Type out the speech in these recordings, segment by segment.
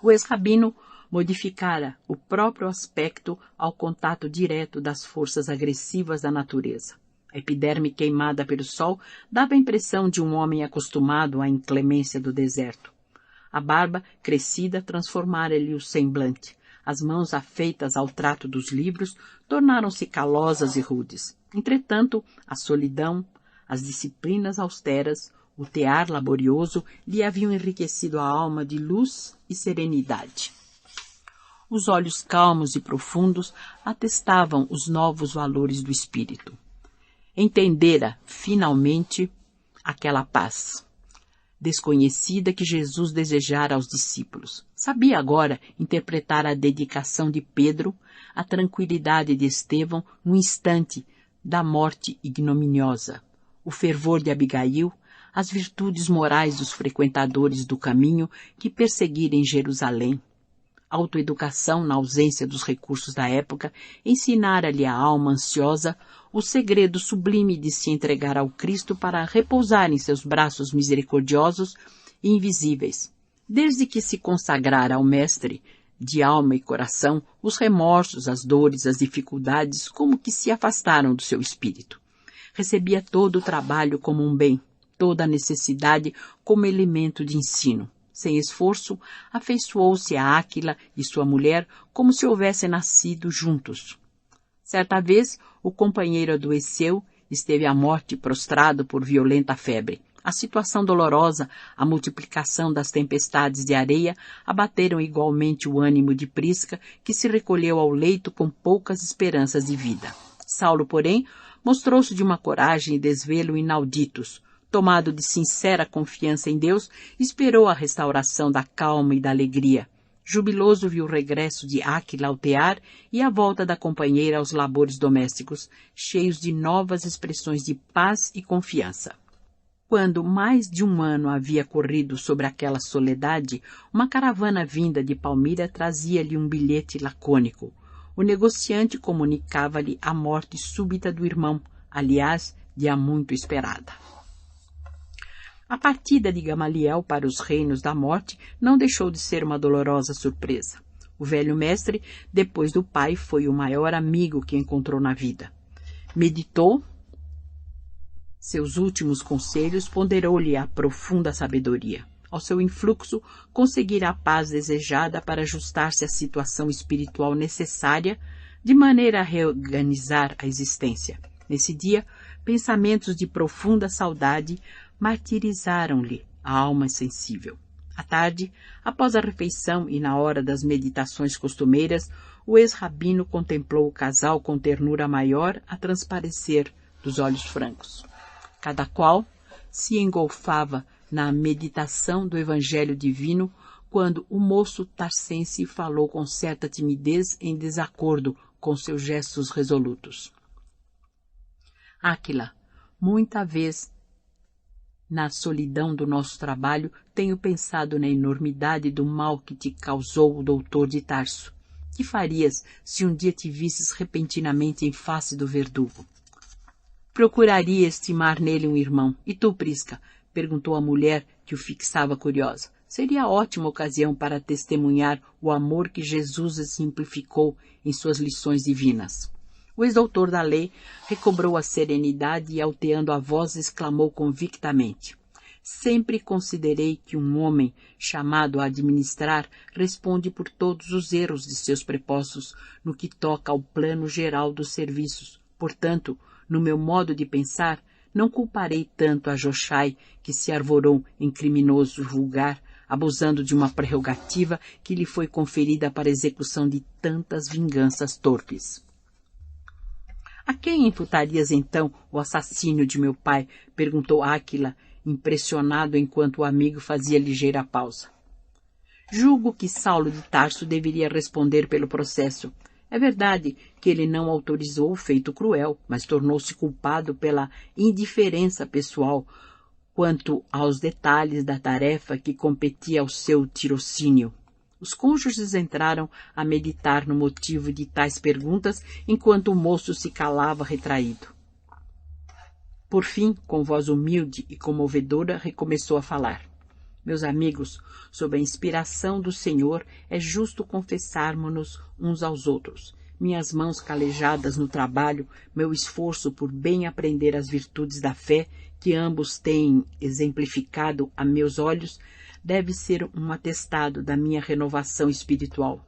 O ex-rabino modificara o próprio aspecto ao contato direto das forças agressivas da natureza. A epiderme queimada pelo sol dava a impressão de um homem acostumado à inclemência do deserto. A barba crescida transformara-lhe o semblante. As mãos afeitas ao trato dos livros tornaram-se calosas e rudes. Entretanto, a solidão, as disciplinas austeras, o tear laborioso lhe haviam enriquecido a alma de luz e serenidade. Os olhos calmos e profundos atestavam os novos valores do espírito. Entendera, finalmente, aquela paz desconhecida que Jesus desejara aos discípulos. Sabia agora interpretar a dedicação de Pedro, a tranquilidade de Estevão no instante da morte ignominiosa, o fervor de Abigail, as virtudes morais dos frequentadores do caminho que perseguiram em Jerusalém. Autoeducação na ausência dos recursos da época ensinara-lhe a alma ansiosa o segredo sublime de se entregar ao Cristo para repousar em seus braços misericordiosos e invisíveis. Desde que se consagrara ao Mestre, de alma e coração, os remorsos, as dores, as dificuldades, como que se afastaram do seu espírito. Recebia todo o trabalho como um bem, toda a necessidade como elemento de ensino. Sem esforço, afeiçoou-se a Áquila e sua mulher como se houvessem nascido juntos. Certa vez, o companheiro adoeceu, esteve à morte prostrado por violenta febre. A situação dolorosa, a multiplicação das tempestades de areia abateram igualmente o ânimo de Prisca, que se recolheu ao leito com poucas esperanças de vida. Saulo, porém, mostrou-se de uma coragem e desvelo inauditos. Tomado de sincera confiança em Deus, esperou a restauração da calma e da alegria. Jubiloso viu o regresso de Áquila ao tear e a volta da companheira aos labores domésticos, cheios de novas expressões de paz e confiança. Quando mais de um ano havia corrido sobre aquela soledade, uma caravana vinda de Palmira trazia-lhe um bilhete lacônico. O negociante comunicava-lhe a morte súbita do irmão, aliás, de há muito esperada. A partida de Gamaliel para os reinos da morte não deixou de ser uma dolorosa surpresa. O velho mestre, depois do pai, foi o maior amigo que encontrou na vida. Meditou seus últimos conselhos, ponderou-lhe a profunda sabedoria. Ao seu influxo, conseguira a paz desejada para ajustar-se à situação espiritual necessária, de maneira a reorganizar a existência. Nesse dia, pensamentos de profunda saudade martirizaram-lhe a alma sensível. À tarde, após a refeição e na hora das meditações costumeiras, o ex-rabino contemplou o casal com ternura maior a transparecer dos olhos francos. Cada qual se engolfava na meditação do Evangelho divino quando o moço tarcense falou com certa timidez em desacordo com seus gestos resolutos. Áquila, muita vez na solidão do nosso trabalho, tenho pensado na enormidade do mal que te causou o doutor de Tarso. Que farias se um dia te visses repentinamente em face do verdugo? Procuraria estimar nele um irmão. E tu, Prisca? Perguntou a mulher, que o fixava curiosa. Seria ótima ocasião para testemunhar o amor que Jesus exemplificou em suas lições divinas. O ex-doutor da lei recobrou a serenidade e, alteando a voz, exclamou convictamente: sempre considerei que um homem chamado a administrar responde por todos os erros de seus prepostos no que toca ao plano geral dos serviços. Portanto, no meu modo de pensar, não culparei tanto a Jochai, que se arvorou em criminoso vulgar, abusando de uma prerrogativa que lhe foi conferida para a execução de tantas vinganças torpes. A quem imputarias, então, o assassínio de meu pai? Perguntou Áquila, impressionado enquanto o amigo fazia ligeira pausa. Julgo que Saulo de Tarso deveria responder pelo processo. É verdade que ele não autorizou o feito cruel, mas tornou-se culpado pela indiferença pessoal quanto aos detalhes da tarefa que competia ao seu tirocínio. Os cônjuges entraram a meditar no motivo de tais perguntas, enquanto o moço se calava retraído. Por fim, com voz humilde e comovedora, recomeçou a falar. Meus amigos, sob a inspiração do Senhor, é justo confessarmos-nos uns aos outros. Minhas mãos calejadas no trabalho, meu esforço por bem aprender as virtudes da fé, que ambos têm exemplificado a meus olhos, deve ser um atestado da minha renovação espiritual.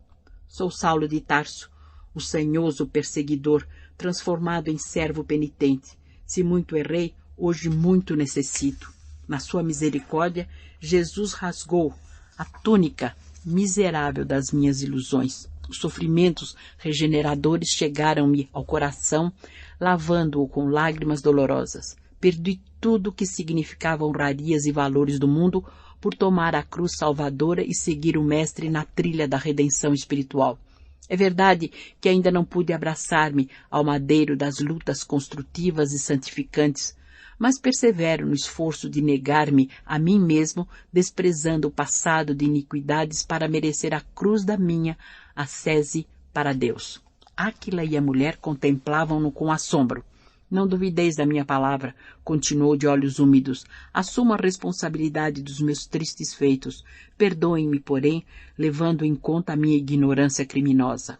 Sou Saulo de Tarso, o sanhoso perseguidor, transformado em servo penitente. Se muito errei, hoje muito necessito. Na sua misericórdia, Jesus rasgou a túnica miserável das minhas ilusões. Os sofrimentos regeneradores chegaram-me ao coração, lavando-o com lágrimas dolorosas. Perdi tudo que significava honrarias e valores do mundo por tomar a cruz salvadora e seguir o Mestre na trilha da redenção espiritual. É verdade que ainda não pude abraçar-me ao madeiro das lutas construtivas e santificantes, mas persevero no esforço de negar-me a mim mesmo, desprezando o passado de iniquidades para merecer a cruz da minha ascese para Deus. Áquila e a mulher contemplavam-no com assombro. Não duvideis da minha palavra, continuou de olhos úmidos. Assumo a responsabilidade dos meus tristes feitos. Perdoem-me, porém, levando em conta a minha ignorância criminosa.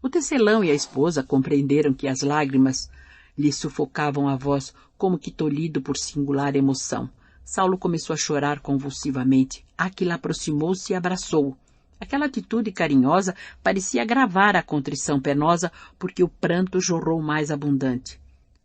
O tecelão e a esposa compreenderam que as lágrimas lhe sufocavam a voz, como que tolhido por singular emoção. Saulo começou a chorar convulsivamente. Áquila aproximou-se e abraçou-o. Aquela atitude carinhosa parecia agravar a contrição penosa, porque o pranto jorrou mais abundante.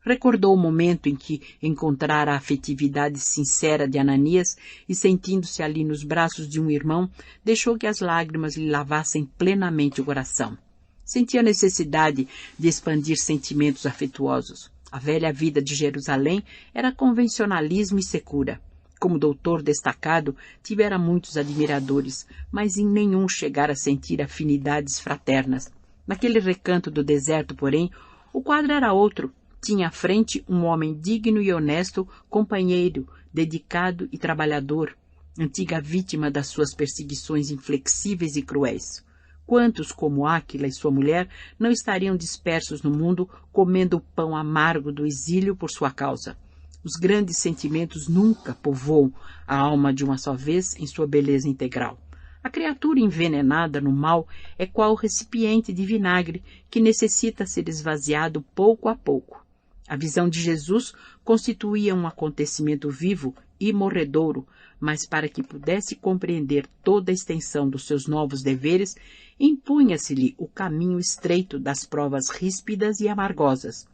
Recordou o momento em que encontrara a afetividade sincera de Ananias e, sentindo-se ali nos braços de um irmão, deixou que as lágrimas lhe lavassem plenamente o coração. Sentia a necessidade de expandir sentimentos afetuosos. A velha vida de Jerusalém era convencionalismo e secura. Como doutor destacado, tivera muitos admiradores, mas em nenhum chegara a sentir afinidades fraternas. Naquele recanto do deserto, porém, o quadro era outro. Tinha à frente um homem digno e honesto, companheiro, dedicado e trabalhador, antiga vítima das suas perseguições inflexíveis e cruéis. Quantos, como Áquila e sua mulher, não estariam dispersos no mundo, comendo o pão amargo do exílio por sua causa? Os grandes sentimentos nunca povoam a alma de uma só vez em sua beleza integral. A criatura envenenada no mal é qual recipiente de vinagre que necessita ser esvaziado pouco a pouco. A visão de Jesus constituía um acontecimento vivo e morredouro, mas para que pudesse compreender toda a extensão dos seus novos deveres, impunha-se-lhe o caminho estreito das provas ríspidas e amargosas.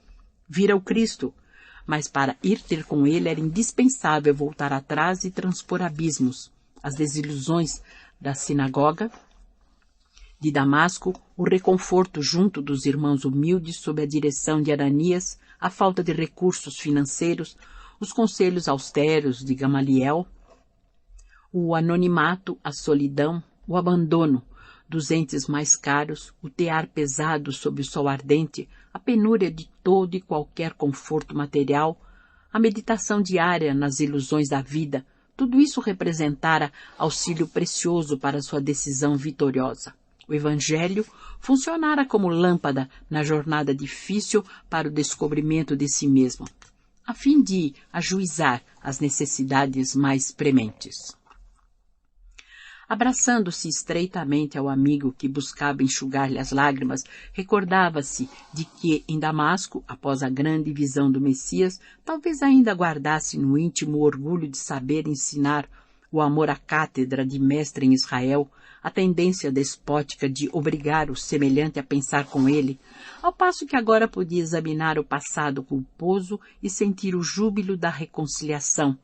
Vira o Cristo, mas para ir ter com ele era indispensável voltar atrás e transpor abismos. As desilusões da sinagoga de Damasco, o reconforto junto dos irmãos humildes sob a direção de Ananias, a falta de recursos financeiros, os conselhos austeros de Gamaliel, o anonimato, a solidão, o abandono dos entes mais caros, o tear pesado sob o sol ardente, a penúria de todo e qualquer conforto material, a meditação diária nas ilusões da vida, tudo isso representara auxílio precioso para sua decisão vitoriosa. O Evangelho funcionara como lâmpada na jornada difícil para o descobrimento de si mesmo, a fim de ajuizar as necessidades mais prementes. Abraçando-se estreitamente ao amigo que buscava enxugar-lhe as lágrimas, recordava-se de que, em Damasco, após a grande visão do Messias, talvez ainda guardasse no íntimo o orgulho de saber ensinar o amor à cátedra de mestre em Israel, a tendência despótica de obrigar o semelhante a pensar com ele, ao passo que agora podia examinar o passado culposo e sentir o júbilo da reconciliação,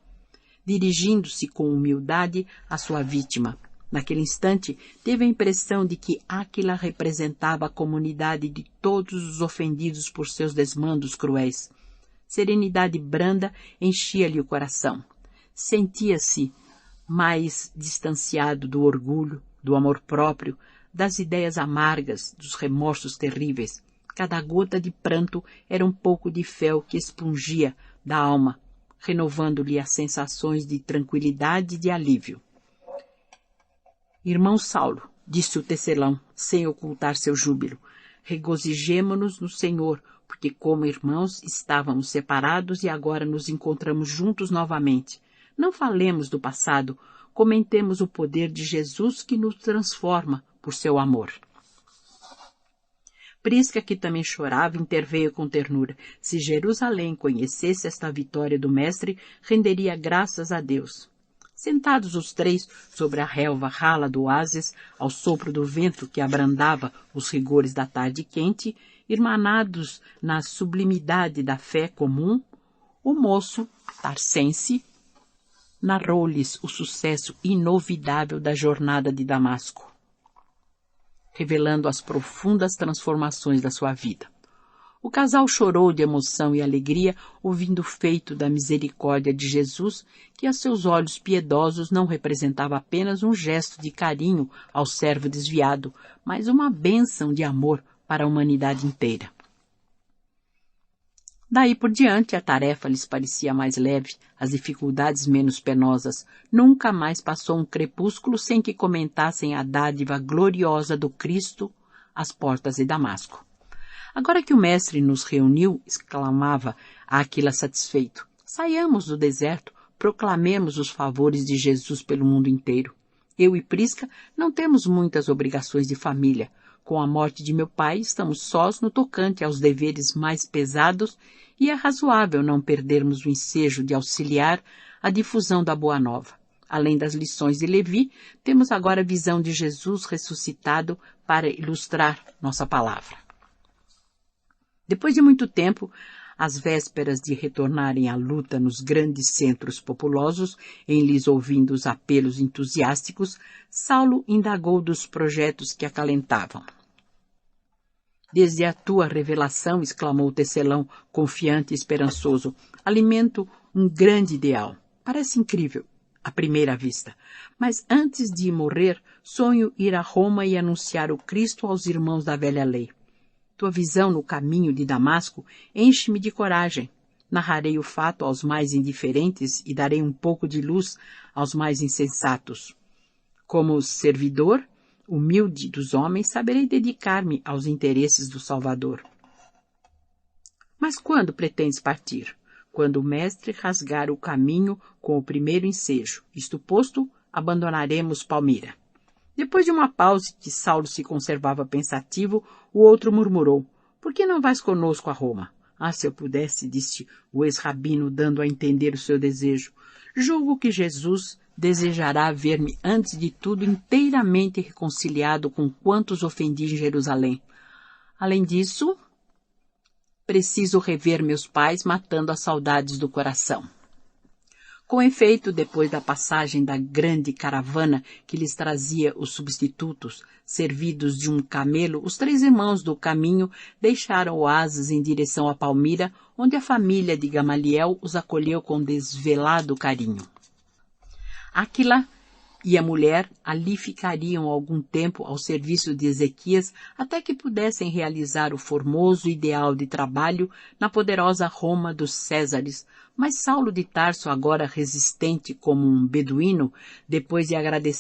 dirigindo-se com humildade à sua vítima. Naquele instante, teve a impressão de que Áquila representava a comunidade de todos os ofendidos por seus desmandos cruéis. Serenidade branda enchia-lhe o coração. Sentia-se mais distanciado do orgulho, do amor próprio, das ideias amargas, dos remorsos terríveis. Cada gota de pranto era um pouco de fel que expungia da alma, renovando-lhe as sensações de tranquilidade e de alívio. Irmão Saulo, disse o tecelão, sem ocultar seu júbilo, regozijemo-nos no Senhor, porque como irmãos estávamos separados e agora nos encontramos juntos novamente. Não falemos do passado, comentemos o poder de Jesus que nos transforma por seu amor. Prisca, que também chorava, interveio com ternura. Se Jerusalém conhecesse esta vitória do mestre, renderia graças a Deus. Sentados os três sobre a relva rala do oásis, ao sopro do vento que abrandava os rigores da tarde quente, irmanados na sublimidade da fé comum, o moço, tarsense, narrou-lhes o sucesso inovidável da jornada de Damasco, revelando as profundas transformações da sua vida. O casal chorou de emoção e alegria, ouvindo o feito da misericórdia de Jesus, que a seus olhos piedosos não representava apenas um gesto de carinho ao servo desviado, mas uma bênção de amor para a humanidade inteira. Daí por diante, a tarefa lhes parecia mais leve, as dificuldades menos penosas. Nunca mais passou um crepúsculo sem que comentassem a dádiva gloriosa do Cristo às portas de Damasco. Agora que o mestre nos reuniu, exclamava Áquila satisfeito, saiamos do deserto, proclamemos os favores de Jesus pelo mundo inteiro. Eu e Prisca não temos muitas obrigações de família. Com a morte de meu pai, estamos sós no tocante aos deveres mais pesados e é razoável não perdermos o ensejo de auxiliar a difusão da Boa Nova. Além das lições de Levi, temos agora a visão de Jesus ressuscitado para ilustrar nossa palavra. Depois de muito tempo, às vésperas de retornarem à luta nos grandes centros populosos, em lhes ouvindo os apelos entusiásticos, Saulo indagou dos projetos que acalentavam. Desde a tua revelação, exclamou Tecelão, confiante e esperançoso, alimento um grande ideal. Parece incrível, à primeira vista. Mas antes de morrer, sonho ir a Roma e anunciar o Cristo aos irmãos da velha lei. Tua visão no caminho de Damasco enche-me de coragem. Narrarei o fato aos mais indiferentes e darei um pouco de luz aos mais insensatos. Como servidor humilde dos homens, saberei dedicar-me aos interesses do Salvador. Mas quando pretendes partir? Quando o mestre rasgar o caminho com o primeiro ensejo. Isto posto, abandonaremos Palmira. Depois de uma pausa que Saulo se conservava pensativo, o outro murmurou, por que não vais conosco a Roma? Ah, se eu pudesse, disse o ex-rabino, dando a entender o seu desejo. Julgo que Jesus desejará ver-me, antes de tudo, inteiramente reconciliado com quantos ofendi em Jerusalém. Além disso, preciso rever meus pais, matando as saudades do coração. Com efeito, depois da passagem da grande caravana que lhes trazia os substitutos, servidos de um camelo, os três irmãos do caminho deixaram o oásis em direção a Palmira, onde a família de Gamaliel os acolheu com desvelado carinho. Áquila e a mulher ali ficariam algum tempo ao serviço de Ezequias até que pudessem realizar o formoso ideal de trabalho na poderosa Roma dos Césares, mas Saulo de Tarso, agora resistente como um beduíno, depois de agradecer